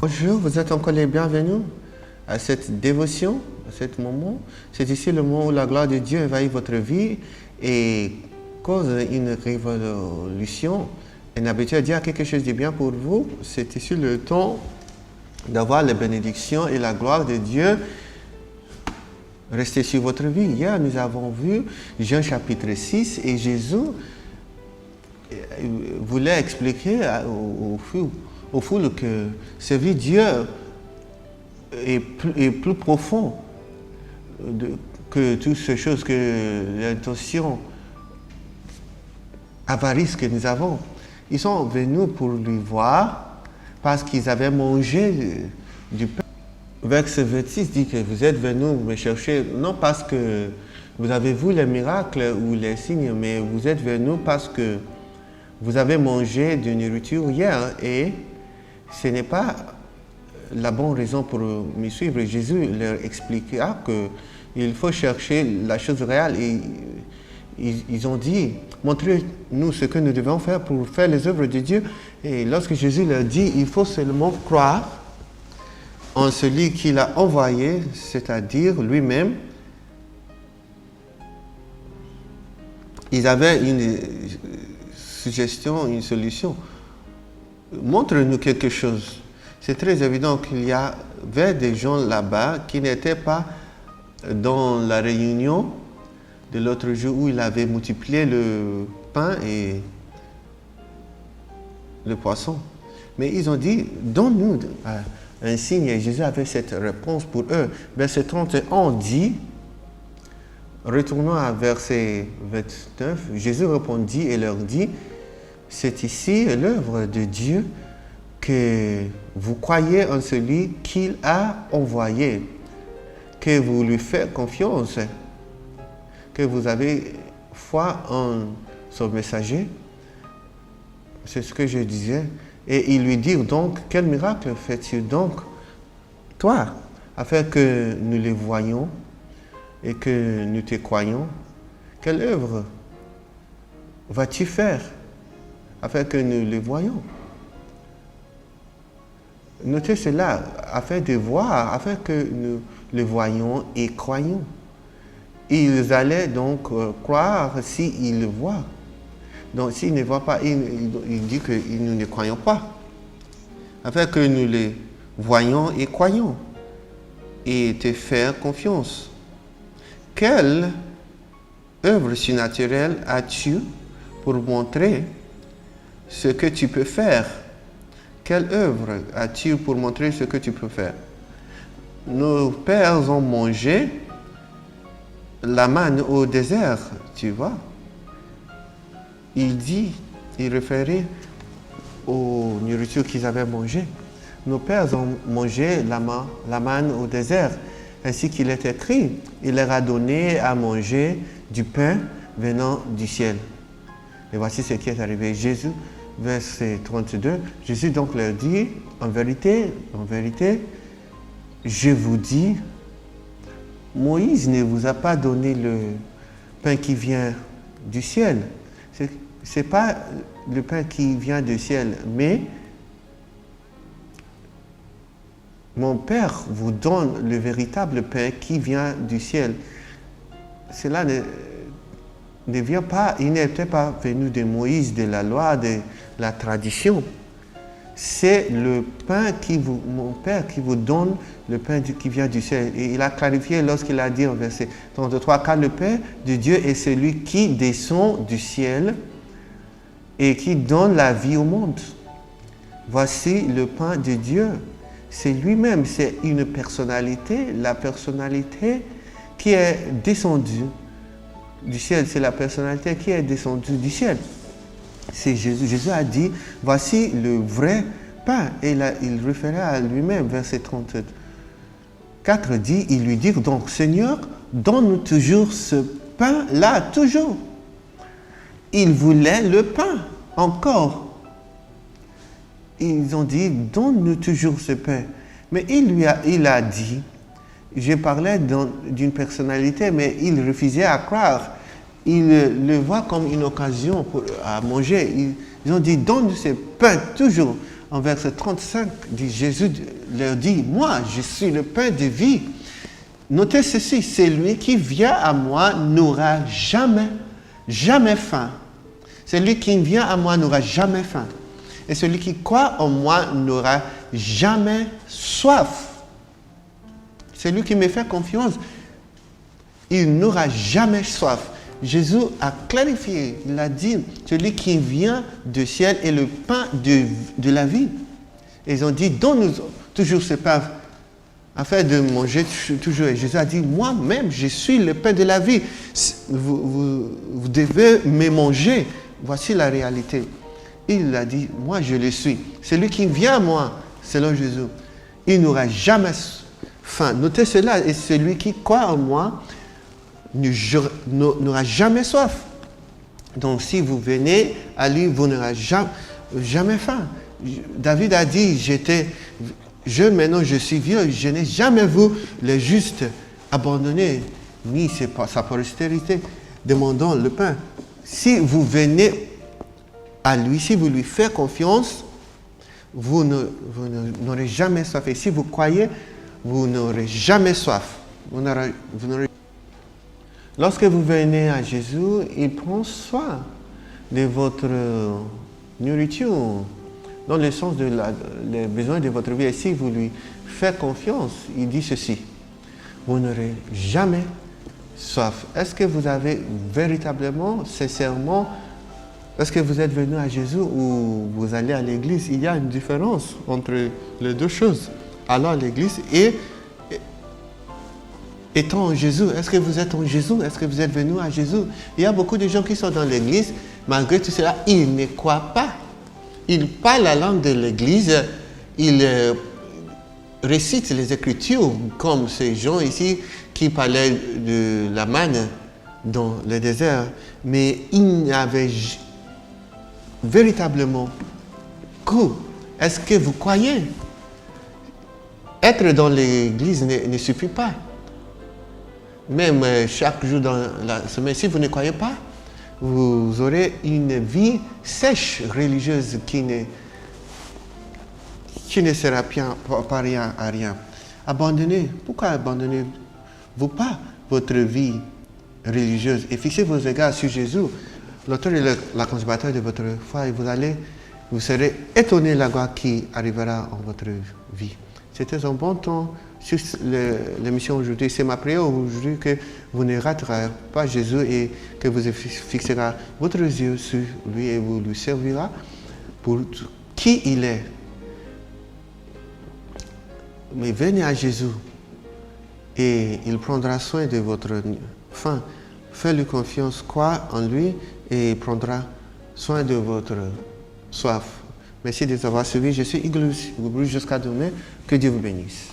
Bonjour, vous êtes encore les bienvenus à cette dévotion, à ce moment. C'est ici le moment où la gloire de Dieu envahit votre vie et cause une révolution. Et n'habitude à dire quelque chose de bien pour vous. C'est ici le temps d'avoir la bénédiction et la gloire de Dieu rester sur votre vie. Hier, nous avons vu Jean chapitre 6 et Jésus voulait expliquer aux foules que servir Dieu est plus profond que toutes ces choses, que l'intention avarice que nous avons. Ils sont venus pour lui voir parce qu'ils avaient mangé du pain. Verset 26 dit que vous êtes venus me chercher, non parce que vous avez vu les miracles ou les signes, mais vous êtes venus parce que vous avez mangé de nourriture hier et ce n'est pas la bonne raison pour me suivre. Jésus leur expliqua qu'il faut chercher la chose réelle et ils ont dit, montrez-nous ce que nous devons faire pour faire les œuvres de Dieu. Et lorsque Jésus leur dit, il faut seulement croire en celui qu'il a envoyé, c'est-à-dire lui-même, ils avaient une suggestion, une solution. Montre-nous quelque chose. C'est très évident qu'il y avait des gens là-bas qui n'étaient pas dans la réunion de l'autre jour où il avait multiplié le pain et le poisson. Mais ils ont dit, donne-nous un signe. Et Jésus avait cette réponse pour eux. Verset 31 dit, retournons à verset 29, Jésus répondit et leur dit, c'est ici l'œuvre de Dieu que vous croyez en celui qu'il a envoyé, que vous lui faites confiance, que vous avez foi en son messager. C'est ce que je disais. Et il lui dit donc, quel miracle fais-tu donc, toi, afin que nous les voyions et que nous te croyions? Quelle œuvre vas-tu faire afin que nous les voyions? Notez cela, afin de voir, afin que nous les voyions et croyions. Ils allaient donc croire s'ils le voient. Donc s'ils ne voient pas, il dit que nous ne croyons pas. Afin que nous les voyions et croyions. Et te faire confiance. Quelle œuvre surnaturelle as-tu pour montrer ce que tu peux faire? Quelle œuvre as-tu pour montrer ce que tu peux faire? Nos pères ont mangé la manne au désert, tu vois. Il référait aux nourritures qu'ils avaient mangées. Nos pères ont mangé la manne au désert, ainsi qu'il est écrit. Il leur a donné à manger du pain venant du ciel. Et voici ce qui est arrivé. Jésus, verset 32, Jésus donc leur dit, en vérité, je vous dis, Moïse ne vous a pas donné le pain qui vient du ciel. Ce n'est pas le pain qui vient du ciel, mais mon Père vous donne le véritable pain qui vient du ciel. Cela ne vient pas, il n'était pas venu de Moïse, de la loi, de la tradition. C'est le pain mon Père qui vous donne le pain qui vient du ciel. Et il a clarifié lorsqu'il a dit en verset 33, car le pain de Dieu est celui qui descend du ciel et qui donne la vie au monde. Voici le pain de Dieu. C'est lui-même, c'est une personnalité, la personnalité qui est descendue du ciel. C'est la personnalité qui est descendue du ciel. C'est Jésus. Jésus a dit, voici le vrai pain. Et là, il référait à lui-même, verset 34 dit, il lui dit donc, Seigneur, donne-nous toujours ce pain-là, toujours. Il voulait le pain, encore. Ils ont dit, donne-nous toujours ce pain. Mais il a dit, je parlais d'une personnalité, mais il refusait à croire. Il le voit comme une occasion à manger. Ils ont dit, donne-nous ce pain toujours. en verset 35, Jésus leur dit, moi, je suis le pain de vie. Notez ceci, celui qui vient à moi n'aura jamais faim. Celui qui vient à moi n'aura jamais faim. Et celui qui croit en moi n'aura jamais soif. Celui qui me fait confiance, il n'aura jamais soif. Jésus a clarifié, il a dit, celui qui vient du ciel est le pain de la vie. Et ils ont dit, donne-nous toujours ce pain afin de manger toujours. Et Jésus a dit, moi-même, je suis le pain de la vie. Vous devez me manger. Voici la réalité. Il a dit, moi je le suis. Celui qui vient à moi, selon Jésus, il n'aura jamais faim. Notez cela, et celui qui croit en moi n'aura jamais soif. Donc si vous venez à lui, vous n'aurez jamais faim. David a dit, j'étais jeune, maintenant je suis vieux, je n'ai jamais vu le juste abandonner, ni sa postérité, demandant le pain. Si vous venez à lui, si vous lui faites confiance, vous n'aurez jamais soif. Et si vous croyez, vous n'aurez jamais soif. Lorsque vous venez à Jésus, il prend soin de votre nourriture, dans le sens des besoins de votre vie. Et si vous lui faites confiance, il dit ceci, vous n'aurez jamais soif. Est-ce que vous avez véritablement, sincèrement, est-ce que vous êtes venu à Jésus ou vous allez à l'église? Il y a une différence entre les deux choses. Aller à l'église et étant en Jésus. Est-ce que vous êtes en Jésus? Est-ce que vous êtes venu à Jésus? Il y a beaucoup de gens qui sont dans l'église, malgré tout cela, ils ne croient pas. Ils parlent la langue de l'église, ils récitent les Écritures, comme ces gens ici qui parlaient de la manne dans le désert, mais ils n'avaient véritablement cru. Est-ce que vous croyez? Être dans l'église ne suffit pas. Même chaque jour dans la semaine, si vous ne croyez pas, vous aurez une vie sèche, religieuse, qui ne sera pas rien à rien. Abandonnez. Pourquoi abandonnez-vous pas votre vie religieuse et fixez vos regards sur Jésus, l'auteur et la consommateur de votre foi, et vous serez étonné de la gloire qui arrivera en votre vie. C'était un bon temps sur l'émission aujourd'hui. C'est ma prière aujourd'hui que vous ne raterez pas Jésus et que vous fixerez votre yeux sur lui et vous lui servirez pour qui il est. Mais venez à Jésus et il prendra soin de votre faim. Faites-lui confiance, croyez en lui et il prendra soin de votre soif. Merci de nous avoir suivis. Je suis Igor jusqu'à demain. Que Dieu vous bénisse.